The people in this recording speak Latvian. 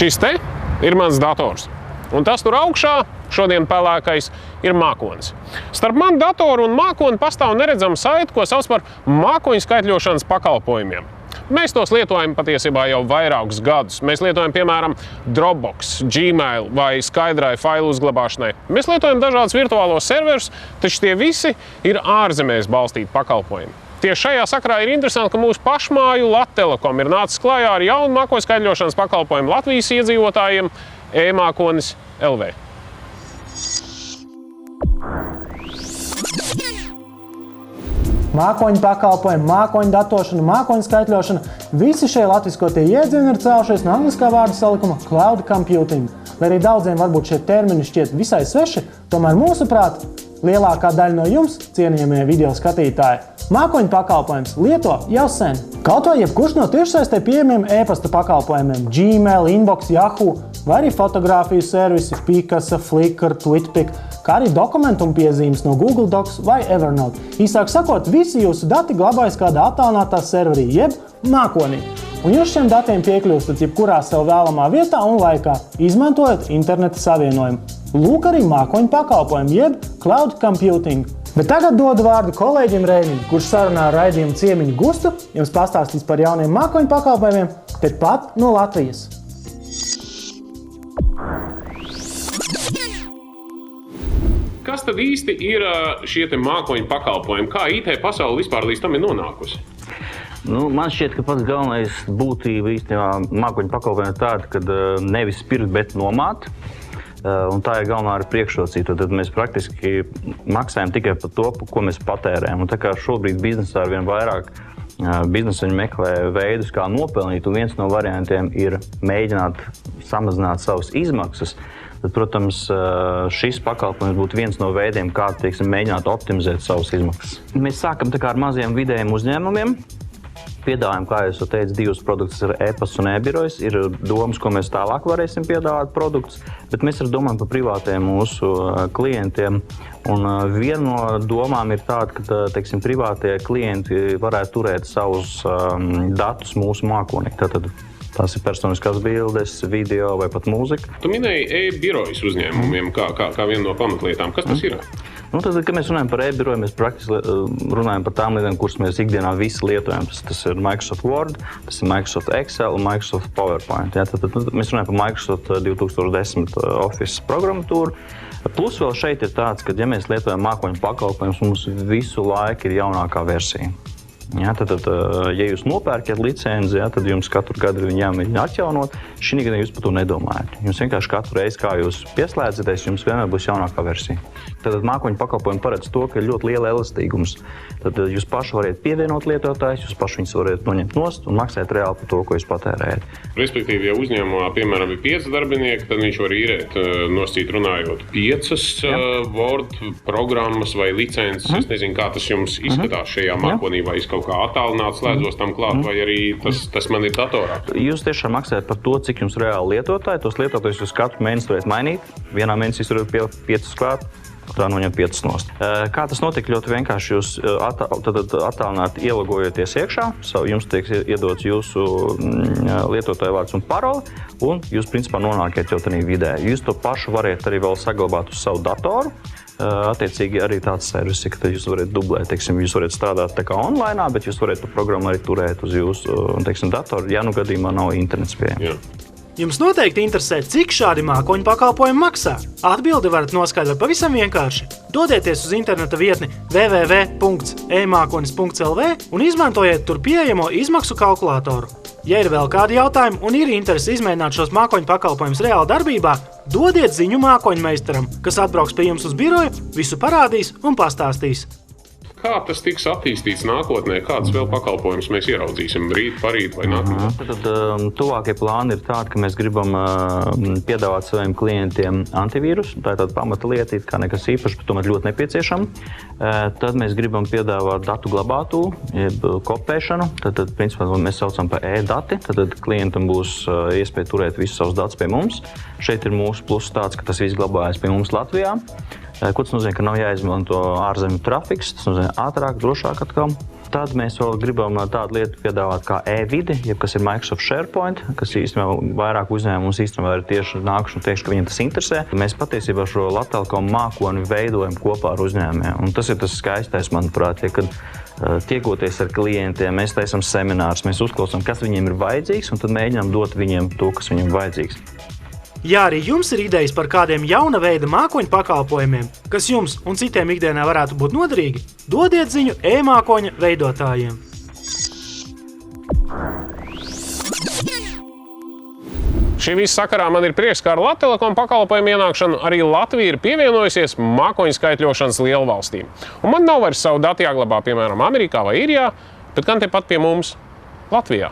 Šis te ir mans dators. Un tas tur augšā, šodien pelēkais, ir mākonis. Starp manu datoru un mākoni pastāv neredzama saite, ko sauc par mākoņu skaitļošanas pakalpojumiem. Mēs tos lietojam patiesībā jau vairākus gadus. Mēs lietojam, piemēram, Dropbox, Gmail vai SkyDrive failu uzglabāšanai. Mēs lietojam dažādus virtuālos serverus, taču tie visi ir ārzemēs balstīti pakalpojumi. Tieši šajā sakarā ir interesanti, ka mūsu pašmāju Lattelekom ir nācis klajā ar jaunu mākoņu skaitļošanas pakalpojumu Latvijas iedzīvotājiem e-mākonis LV. Mākoņu pakalpojumi, mākoņu datošana, mākoņu skaitļošana – visi šie latviskotie jēdzieni ir cēlušies no angliskā vārda salikuma cloud computing. Lai arī daudziem varbūt šie termini šķiet visai sveši, tomēr mūsuprāt, lielākā daļa no jums, cienījamie video skatītāji, mākoņu pakalpojums lieto jau sen. Kaut vai jebkurš no tiešsaistē pieejamiem e-pasta pakalpojumiem – Gmail, Inbox, Yahoo vai arī fotogrāfiju servisi Picasa, Flickr, Twitpic, kā arī dokumentu un piezīmes no Google Docs vai Evernote. Īsāk sakot, visi jūsu dati glabājas kādā attālinātā serverī, jeb mākonī. Un jūs šiem datiem piekļūstat jebkurā sev vēlamā vietā un laikā, izmantojot interneta savienojumu. Lūk arī mākoņu pakalpojumi, jeb cloud computing. Bet tagad dodu vārdu kolēģim Reinim, kurš sarunā ar raidījumu Ciemiņu Gustu jums pastāstīs par jauniem mākoņu pakalpojumiem tepat no Latvijas. Kas tad īsti ir šie te mākoņu pakalpojumi? Kā IT pasaule vispār līdz tam ir nonākusi? Man šķiet, ka pats galvenais būtība īstenībā mākoņu pakalpojumi ir tāda, ka nevis pirkt, bet nomāt. Un tā ir galvenā arī priekšrocība. Tad mēs praktiski maksājam tikai par to, ko mēs patērējam. Un tā kā šobrīd biznesā ar vien vairāk bizneseņi meklē veidus, kā nopelnīt, un viens no variantiem ir mēģināt samazināt savas izmaksas, tad, protams, šis pakalpojums būtu viens no veidiem, kā, mēģināt optimizēt savas izmaksas. Mēs sākam tā kā ar maziem vidējiem uzņēmumiem. Piedāvājam, kā jūs teicu, divus produktus ir e-pasts un e-birojs. Ir domas, ko mēs tālāk varēsim piedāvāt produktus, bet mēs arī domājam par privātiem mūsu klientiem. Un viena no domām ir tāda, ka, privātie klienti varētu turēt savus datus mūsu mākonī. Tātad tās ir personiskās bildes, video vai pat mūzika. Tu minēji e-birojas uzņēmumiem kā vienu no pamatlietām. Kas tas ir? Tad, kad mēs runājam par e-biroju, mēs praktiski runājam par tām lietām, kuras mēs ikdienā visi lietojam. Tas ir Microsoft Word, tas ir Microsoft Excel un Microsoft PowerPoint. Tad mēs runājam par Microsoft 2010 Office programmatūru. Plus vēl šeit ir tāds, ka, ja mēs lietojam mākoņu pakalpojumus, mums visu laiku ir jaunākā versija. Tad, ja jūs nopērkat licenci, tad jums katru gadu ir jāmēģina atjaunot. Šī gada jūs par to nedomājat. Jums vienkārši katru reizi, kā jūs pieslēdzaties, jums vienmēr būs jaunākā versija. Tad mākoņu pakalpojumi paredz to, ka ir ļoti liela elastīgums. Tad jūs paši varat pievienot lietotājus, jūs paši viņus varat noņemt nost un maksāt reāli par to, ko jūs patērējat. Respektīvi, ja uzņēmumā, piemēram, ir 5 darbinieki, tad viņš var īrēt, nosacīt runājot, 5 Word programmas vai licences. Es nezinu, kā tas jums izskatās šajā mākonī, vai kaut kā attālināts slēdzos tam klāt, vai arī tas man ir datorā. Jūs tiešām maksājat par to, cik jums reāli lietotāji. Tos lietotājus jūs katru mēnesi varat mainīt. Vienā mēnesī jūs varat 5 klāt, otrā noņemt 5 nost. Kā tas notiek ļoti vienkārši, jūs attālināti ielogojoties iekšā, jums tiek iedots jūsu lietotāja vārds un paroli, un jūs principā nonākat jau tādā vidē. Jūs to pašu varat arī vēl saglabāt uz savu datoru. Attiecīgi arī tāds servisi, ka jūs varat dublēt, jūs varat strādāt tā kā online, bet jūs varat to programmu arī turēt uz jūsu datoru, ja nu gadījumā nav internets pieejams. Jums noteikti interesē, cik šādi mākoņu pakalpojumi maksā. Atbildi varat noskaidrot pavisam vienkārši. Dodieties uz interneta vietni www.emākonis.lv un izmantojiet tur pieejamo izmaksu kalkulātoru. Ja ir vēl kādi jautājumi un ir interesi izmēģināt šos mākoņu pakalpojumus reāli darbībā, dodiet ziņu mākoņmeistaram, kas atbrauks pie jums uz biroju, visu parādīs un pastāstīs. Kā tas tiks attīstīts nākotnē? Kādas vēl pakalpojumus mēs ieraudzīsim rīt, parīt vai nākamā? Tad tuvākie plāni ir tādi, ka mēs gribam piedāvāt saviem klientiem antivīrusu. Tā ir tāda pamata lieta, kā nekas īpašs, bet tomēr ļoti nepieciešama. Tad mēs gribam piedāvāt datu glabātūru, jeb kopēšanu. Tad principā, mēs saucam par e-dati. Tad klientam būs iespēja turēt visus savus datus pie mums. Šeit ir mūsu pluss tāds, ka tas viss glabājas pie mums Latvijā. Ko tas nozīmē, ka nav jāizmanto ārzemju trafiks, tas nozīmē ātrāk, drošāk atkal. Tad mēs vēl gribam tādu lietu piedāvāt kā e-vide, kas ir Microsoft SharePoint, kas īstenībā vairāk uzņēmumu mums īstenībā ir tieši nākuši un teikšu, ka viņiem tas interesē. Mēs patiesībā šo Latelekom mākoni veidojam kopā ar uzņēmumiem. Un tas ir tas skaistais, manuprāt, kad tiekoties ar klientiem, mēs taisam seminārus, mēs uzklausām, kas viņiem ir vajadzīgs, un tad mēģinām dot viņiem to, kas viņiem ir vajadzīgs. Ja arī jums ir idejas par kādiem jauna veida mākoņu pakalpojumiem, kas jums un citiem ikdienā varētu būt noderīgi, dodiet ziņu e-mākoņa veidotājiem. Šī visa sakarā man ir prieks, ka ar Latelekom pakalpojumu ienākšanu arī Latvija ir pievienojusies mākoņu skaitļošanas lielvalstīm. Un man nav vairs savu datu jāglabā, piemēram, Amerikā vai Īrijā, bet gan tepat pie mums, Latvijā.